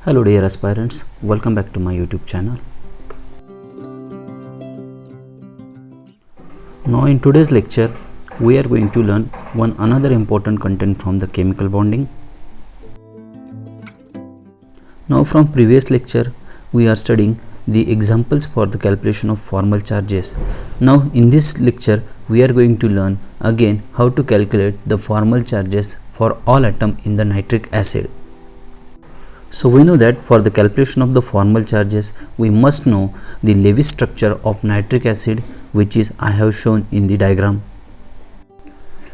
Hello dear aspirants, welcome back to my YouTube channel. Now in today's lecture, we are going to learn another important content from the chemical bonding. Now from previous lecture, we are studying the examples for the calculation of formal charges. Now in this lecture, we are going to learn again how to calculate the formal charges for all atoms in the nitric acid. So we know that for the calculation of the formal charges, we must know the Lewis structure of nitric acid, which is I have shown in the diagram.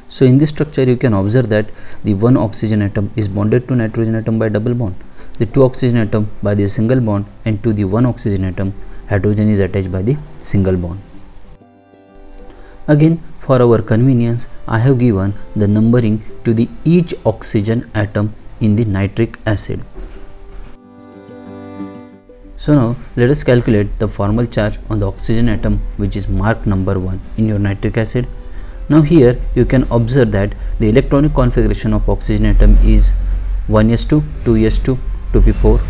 So in this structure you can observe that the one oxygen atom is bonded to nitrogen atom by double bond, the two oxygen atom by the single bond, and to the one oxygen atom hydrogen is attached by the single bond. Again, for our convenience, I have given the numbering to the each oxygen atom in the nitric acid. So now let us calculate the formal charge on the oxygen atom, which is marked number 1 in your nitric acid. Now here you can observe that the electronic configuration of oxygen atom is 1s2, 2s2, 2p4.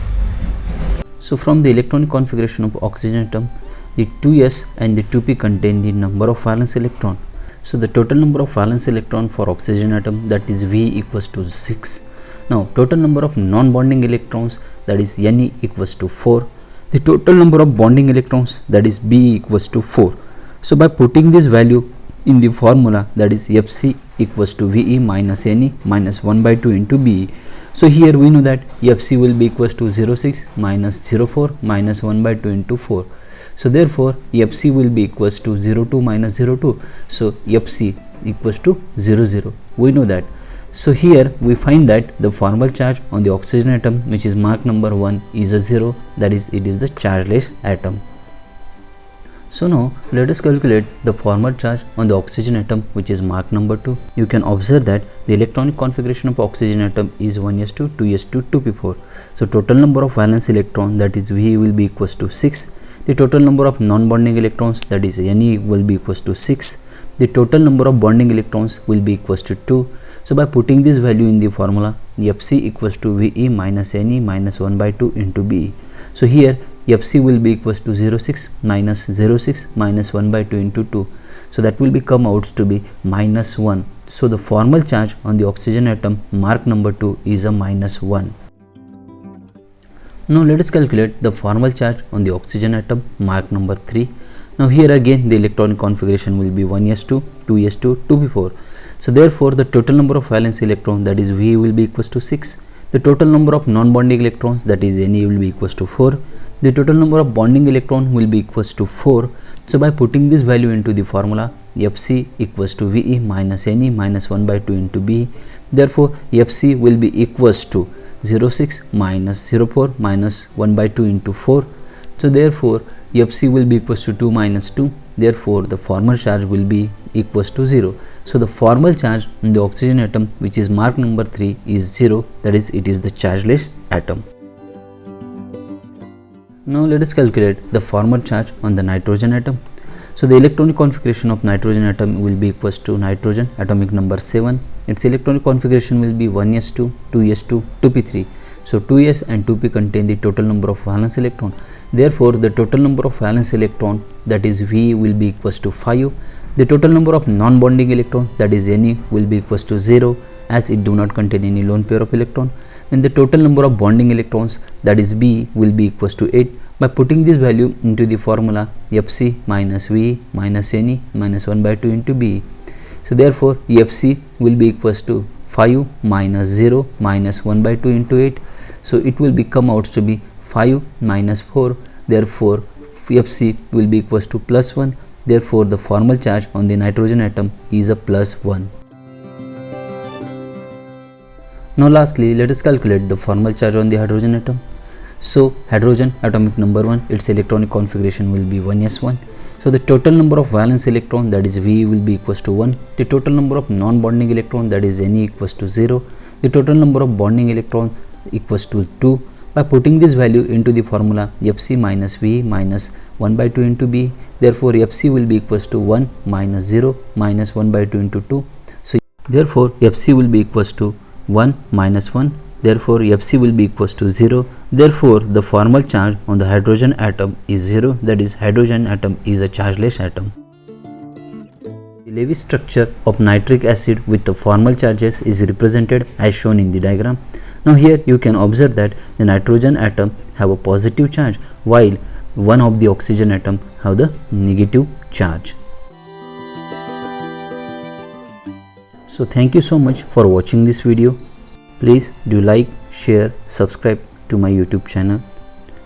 So from the electronic configuration of oxygen atom, the 2s and the 2p contain the number of valence electron. So the total number of valence electron for oxygen atom, that is V equals to 6. Now total number of non-bonding electrons, that is Ne equals to 4. The total number of bonding electrons, that is B equals to 4. So by putting this value in the formula, that is Fc equals to Ve minus Ne minus 1 by 2 into Be. So here we know that Fc will be equals to 0.6 minus 0.4 minus 1 by 2 into 4. So therefore Fc will be equals to 0.2 minus 0.2. So Fc equals to 0.0. We know that. So here we find that the formal charge on the oxygen atom, which is marked number 1, is a 0, that is it is the chargeless atom. So now let us calculate the formal charge on the oxygen atom, which is marked number 2. You can observe that the electronic configuration of oxygen atom is 1s2, 2s2, 2p4. So total number of valence electron, that is V, will be equals to 6. The total number of non-bonding electrons, that is Ne, will be equals to 6. The total number of bonding electrons will be equals to 2. So by putting this value in the formula, Fc equals to Ve minus Ne minus 1 by 2 into Be. So here Fc will be equals to 0.6 minus 0.6 minus 1 by 2 into 2. So that will become out to be minus 1. So the formal charge on the oxygen atom marked number 2 is a minus 1. Now let us calculate the formal charge on the oxygen atom marked number 3. Now here again the electronic configuration will be 1s2, 2s2, 2p4. So therefore the total number of valence electrons, that is V, will be equals to 6. The total number of non-bonding electrons, that is Ne, will be equals to 4. The total number of bonding electron will be equals to 4. So by putting this value into the formula, Fc equals to Ve minus Ne minus 1 by 2 into Be. Therefore Fc will be equals to 0.6 minus 0.4 minus 1 by 2 into 4. So therefore Fc will be equals to 2 minus 2. Therefore the formal charge will be equals to 0. So the formal charge in the oxygen atom, which is marked number 3, is 0, that is it is the chargeless atom. Now let us calculate the formal charge on the nitrogen atom. So the electronic configuration of nitrogen atom will be equals to nitrogen atomic number 7. Its electronic configuration will be 1s2, 2s2, 2p3. So 2s and 2p contain the total number of valence electron. Therefore the total number of valence electron, that is V, will be equals to 5. The total number of non-bonding electron, that is Ne, will be equals to 0, as it do not contain any lone pair of electron. Then the total number of bonding electrons, that is B, will be equals to 8. By putting this value into the formula, Fc minus V minus Ne minus 1 by 2 into Be. So therefore Fc will be equals to 5 minus 0 minus 1 by 2 into 8. So it will become out to be 5 minus 4. Therefore Fc will be equals to plus 1. Therefore the formal charge on the nitrogen atom is a plus 1. Now lastly let us calculate the formal charge on the hydrogen atom. So hydrogen atomic number 1, its electronic configuration will be 1s1. So the total number of valence electron, that is V, will be equals to 1. The total number of non-bonding electron, that is Ne, equals to 0. The total number of bonding electron equals to 2. By putting this value into the formula, Fc minus V minus 1 by 2 into B. Therefore Fc will be equals to 1 minus 0 minus 1 by 2 into 2. So therefore Fc will be equals to 1 minus 1 therefore Fc will be equals to 0. Therefore the formal charge on the hydrogen atom is 0, that is hydrogen atom is a chargeless atom. The Lewis structure of nitric acid with the formal charges is represented as shown in the diagram. Now here you can observe that the nitrogen atom have a positive charge while one of the oxygen atom have the negative charge. So thank you so much for watching this video. Please do like, share, subscribe to my YouTube channel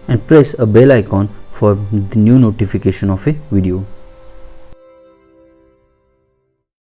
and press a bell icon for the new notification of a video.